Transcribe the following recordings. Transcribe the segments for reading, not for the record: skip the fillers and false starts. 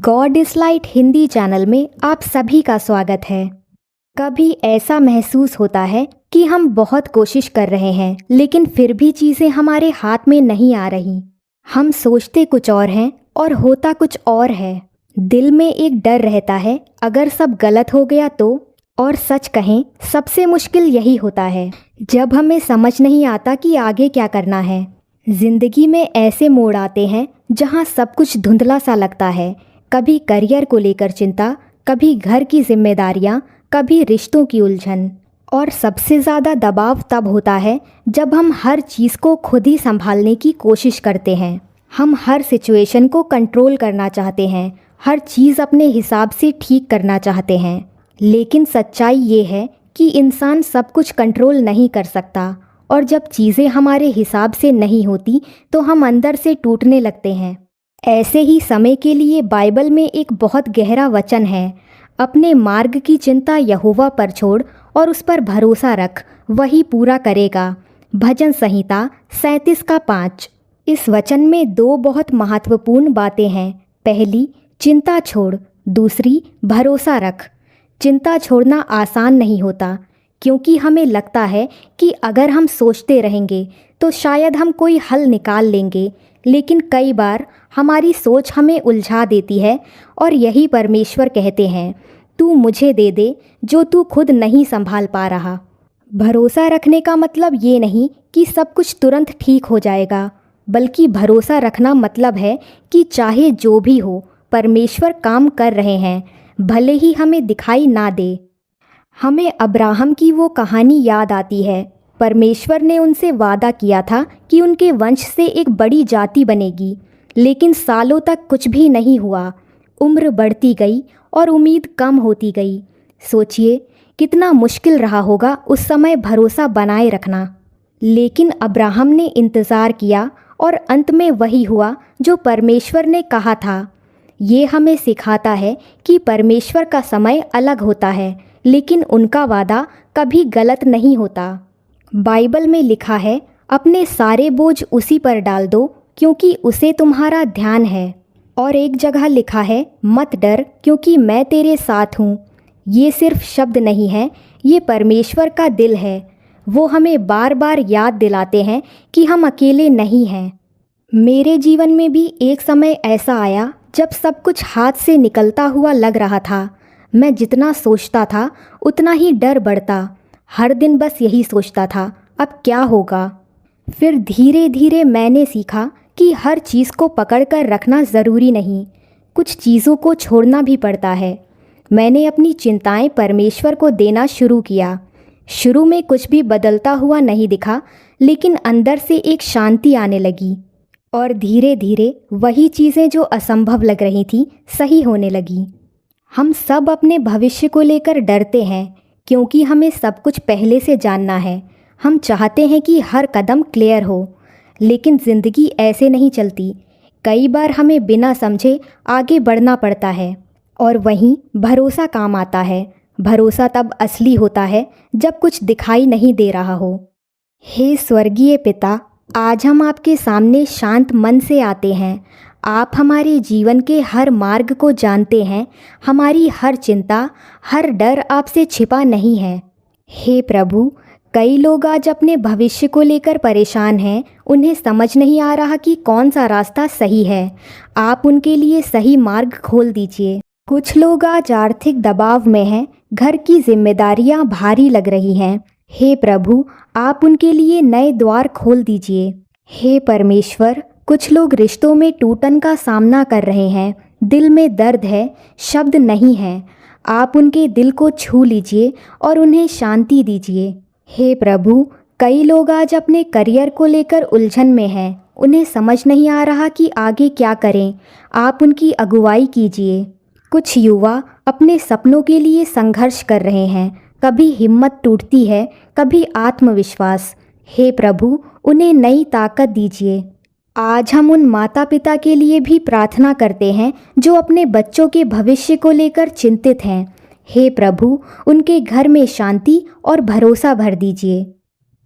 God is light Hindi channel में आप सभी का स्वागत है। कभी ऐसा महसूस होता है कि हम बहुत कोशिश कर रहे हैं लेकिन फिर भी चीज़ें हमारे हाथ में नहीं आ रही। हम सोचते कुछ और हैं और होता कुछ और है। दिल में एक डर रहता है अगर सब गलत हो गया तो। और सच कहें सबसे मुश्किल यही होता है जब हमें समझ नहीं आता कि आगे क्या करना है। जिंदगी में ऐसे मोड़ आते हैं जहां सब कुछ धुंधला सा लगता है। कभी करियर को लेकर चिंता, कभी घर की जिम्मेदारियां, कभी रिश्तों की उलझन। और सबसे ज़्यादा दबाव तब होता है जब हम हर चीज़ को खुद ही संभालने की कोशिश करते हैं। हम हर सिचुएशन को कंट्रोल करना चाहते हैं, हर चीज़ अपने हिसाब से ठीक करना चाहते हैं। लेकिन सच्चाई ये है कि इंसान सब कुछ कंट्रोल नहीं कर सकता, और जब चीज़ें हमारे हिसाब से नहीं होती तो हम अंदर से टूटने लगते हैं। ऐसे ही समय के लिए बाइबल में एक बहुत गहरा वचन है, अपने मार्ग की चिंता यहोवा पर छोड़ और उस पर भरोसा रख, वही पूरा करेगा। भजन संहिता 37:5। इस वचन में दो बहुत महत्वपूर्ण बातें हैं। पहली, चिंता छोड़, दूसरी, भरोसा रख। चिंता छोड़ना आसान नहीं होता क्योंकि हमें लगता है कि अगर हम सोचते रहेंगे तो शायद हम कोई हल निकाल लेंगे, लेकिन कई बार हमारी सोच हमें उलझा देती है और यही परमेश्वर कहते हैं, तू मुझे दे दे जो तू खुद नहीं संभाल पा रहा। भरोसा रखने का मतलब ये नहीं कि सब कुछ तुरंत ठीक हो जाएगा, बल्कि भरोसा रखना मतलब है कि चाहे जो भी हो परमेश्वर काम कर रहे हैं, भले ही हमें दिखाई ना दे। हमें अब्राहम की वो कहानी याद आती है। परमेश्वर ने उनसे वादा किया था कि उनके वंश से एक बड़ी जाति बनेगी, लेकिन सालों तक कुछ भी नहीं हुआ। उम्र बढ़ती गई और उम्मीद कम होती गई। सोचिए कितना मुश्किल रहा होगा उस समय भरोसा बनाए रखना। लेकिन अब्राहम ने इंतज़ार किया और अंत में वही हुआ जो परमेश्वर ने कहा था। ये हमें सिखाता है कि परमेश्वर का समय अलग होता है, लेकिन उनका वादा कभी गलत नहीं होता। बाइबल में लिखा है, अपने सारे बोझ उसी पर डाल दो क्योंकि उसे तुम्हारा ध्यान है। और एक जगह लिखा है, मत डर क्योंकि मैं तेरे साथ हूँ। ये सिर्फ शब्द नहीं है, ये परमेश्वर का दिल है। वो हमें बार बार याद दिलाते हैं कि हम अकेले नहीं हैं। मेरे जीवन में भी एक समय ऐसा आया जब सब कुछ हाथ से निकलता हुआ लग रहा था। मैं जितना सोचता था उतना ही डर बढ़ता। हर दिन बस यही सोचता था, अब क्या होगा। फिर धीरे धीरे मैंने सीखा कि हर चीज़ को पकड़कर रखना ज़रूरी नहीं, कुछ चीज़ों को छोड़ना भी पड़ता है। मैंने अपनी चिंताएं परमेश्वर को देना शुरू किया। शुरू में कुछ भी बदलता हुआ नहीं दिखा, लेकिन अंदर से एक शांति आने लगी और धीरे धीरे वही चीज़ें जो असंभव लग रही थी सही होने लगी। हम सब अपने भविष्य को लेकर डरते हैं क्योंकि हमें सब कुछ पहले से जानना है। हम चाहते हैं कि हर कदम क्लियर हो, लेकिन ज़िंदगी ऐसे नहीं चलती। कई बार हमें बिना समझे आगे बढ़ना पड़ता है, और वहीं भरोसा काम आता है। भरोसा तब असली होता है जब कुछ दिखाई नहीं दे रहा हो। हे स्वर्गीय पिता, आज हम आपके सामने शांत मन से आते हैं। आप हमारे जीवन के हर मार्ग को जानते हैं। हमारी हर चिंता, हर डर आपसे छिपा नहीं है। हे प्रभु, कई लोग आज अपने भविष्य को लेकर परेशान हैं। उन्हें समझ नहीं आ रहा कि कौन सा रास्ता सही है। आप उनके लिए सही मार्ग खोल दीजिए। कुछ लोग आज आर्थिक दबाव में हैं, घर की जिम्मेदारियां भारी लग रही हैं। हे प्रभु, आप उनके लिए नए द्वार खोल दीजिए। हे परमेश्वर, कुछ लोग रिश्तों में टूटन का सामना कर रहे हैं। दिल में दर्द है, शब्द नहीं है। आप उनके दिल को छू लीजिए और उन्हें शांति दीजिए। हे प्रभु, कई लोग आज अपने करियर को लेकर उलझन में हैं। उन्हें समझ नहीं आ रहा कि आगे क्या करें। आप उनकी अगुवाई कीजिए। कुछ युवा अपने सपनों के लिए संघर्ष कर रहे हैं। कभी हिम्मत टूटती है, कभी आत्मविश्वास। हे प्रभु, उन्हें नई ताकत दीजिए। आज हम उन माता पिता के लिए भी प्रार्थना करते हैं जो अपने बच्चों के भविष्य को लेकर चिंतित हैं। हे प्रभु, उनके घर में शांति और भरोसा भर दीजिए।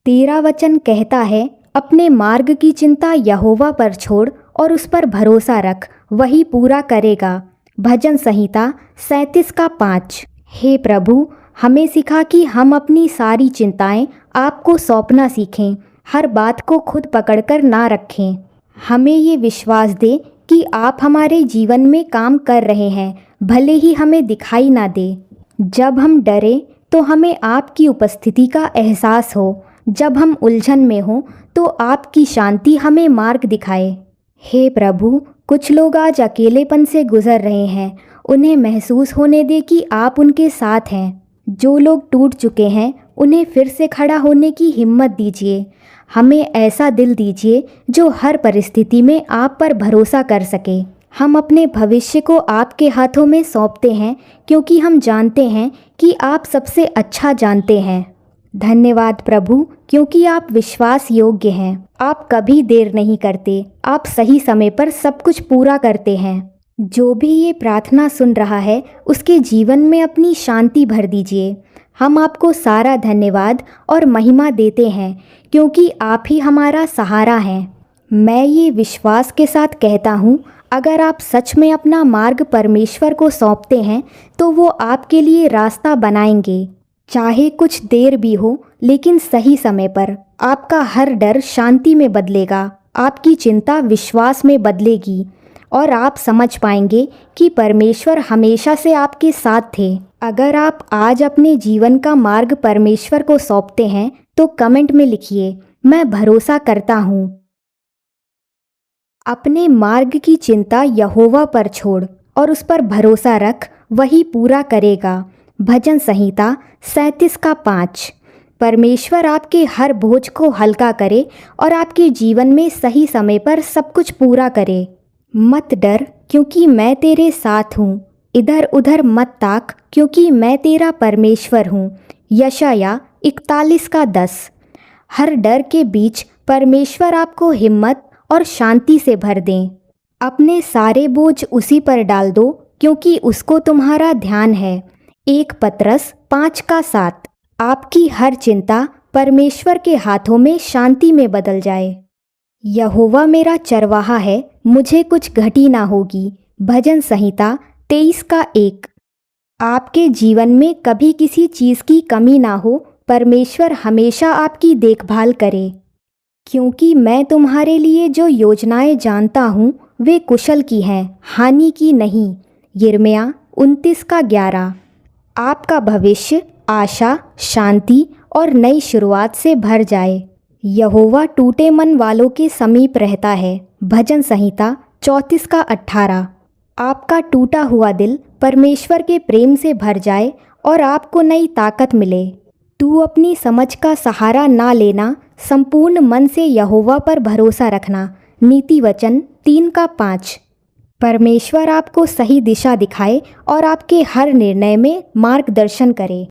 तेरा वचन कहता है, अपने मार्ग की चिंता यहोवा पर छोड़ और उस पर भरोसा रख, वही पूरा करेगा। भजन संहिता 37 का 5। हे प्रभु, हमें सिखा कि हम अपनी सारी चिंताएं आपको सौंपना सीखें, हर बात को खुद पकड़कर ना रखें। हमें ये विश्वास दे कि आप हमारे जीवन में काम कर रहे हैं, भले ही हमें दिखाई ना दे। जब हम डरें तो हमें आपकी उपस्थिति का एहसास हो, जब हम उलझन में हों तो आपकी शांति हमें मार्ग दिखाए। हे प्रभु, कुछ लोग आज अकेलेपन से गुजर रहे हैं, उन्हें महसूस होने दे कि आप उनके साथ हैं। जो लोग टूट चुके हैं उन्हें फिर से खड़ा होने की हिम्मत दीजिए। हमें ऐसा दिल दीजिए जो हर परिस्थिति में आप पर भरोसा कर सके। हम अपने भविष्य को आपके हाथों में सौंपते हैं क्योंकि हम जानते हैं कि आप सबसे अच्छा जानते हैं। धन्यवाद प्रभु, क्योंकि आप विश्वास योग्य हैं। आप कभी देर नहीं करते, आप सही समय पर सब कुछ पूरा करते हैं। जो भी ये प्रार्थना सुन रहा है उसके जीवन में अपनी शांति भर दीजिए। हम आपको सारा धन्यवाद और महिमा देते हैं क्योंकि आप ही हमारा सहारा हैं। मैं ये विश्वास के साथ कहता हूँ, अगर आप सच में अपना मार्ग परमेश्वर को सौंपते हैं तो वो आपके लिए रास्ता बनाएंगे। चाहे कुछ देर भी हो, लेकिन सही समय पर आपका हर डर शांति में बदलेगा, आपकी चिंता विश्वास में बदलेगी और आप समझ पाएंगे कि परमेश्वर हमेशा से आपके साथ थे। अगर आप आज अपने जीवन का मार्ग परमेश्वर को सौंपते हैं तो कमेंट में लिखिए, मैं भरोसा करता हूँ। अपने मार्ग की चिंता यहोवा पर छोड़ और उस पर भरोसा रख, वही पूरा करेगा। भजन संहिता 37 का 5। परमेश्वर आपके हर बोझ को हल्का करे और आपके जीवन में सही समय पर सब कुछ पूरा करे। मत डर, क्योंकि मैं तेरे साथ हूँ। इधर उधर मत ताक, क्योंकि मैं तेरा परमेश्वर हूँ। यशाया 41 का 10। हर डर के बीच परमेश्वर आपको हिम्मत और शांति से भर दें। अपने सारे बोझ उसी पर डाल दो, क्योंकि उसको तुम्हारा ध्यान है। 1 पतरस 5 का 7। आपकी हर चिंता परमेश्वर के हाथों में शांति में बदल जाए। यहोवा मेरा चरवाहा है, मुझे कुछ घटी ना होगी। भजन संहिता 23 का 1। आपके जीवन में कभी किसी चीज़ की कमी ना हो, परमेश्वर हमेशा आपकी देखभाल करे। क्योंकि मैं तुम्हारे लिए जो योजनाएं जानता हूँ वे कुशल की हैं, हानि की नहीं। यिर्मयाह 29 का 11। आपका भविष्य आशा, शांति और नई शुरुआत से भर जाए। यहोवा टूटे मन वालों के समीप रहता है। भजन संहिता 34 का 18। आपका टूटा हुआ दिल परमेश्वर के प्रेम से भर जाए और आपको नई ताकत मिले। तू अपनी समझ का सहारा ना लेना, संपूर्ण मन से यहोवा पर भरोसा रखना। नीति वचन 3 का 5। परमेश्वर आपको सही दिशा दिखाए और आपके हर निर्णय में मार्गदर्शन करे।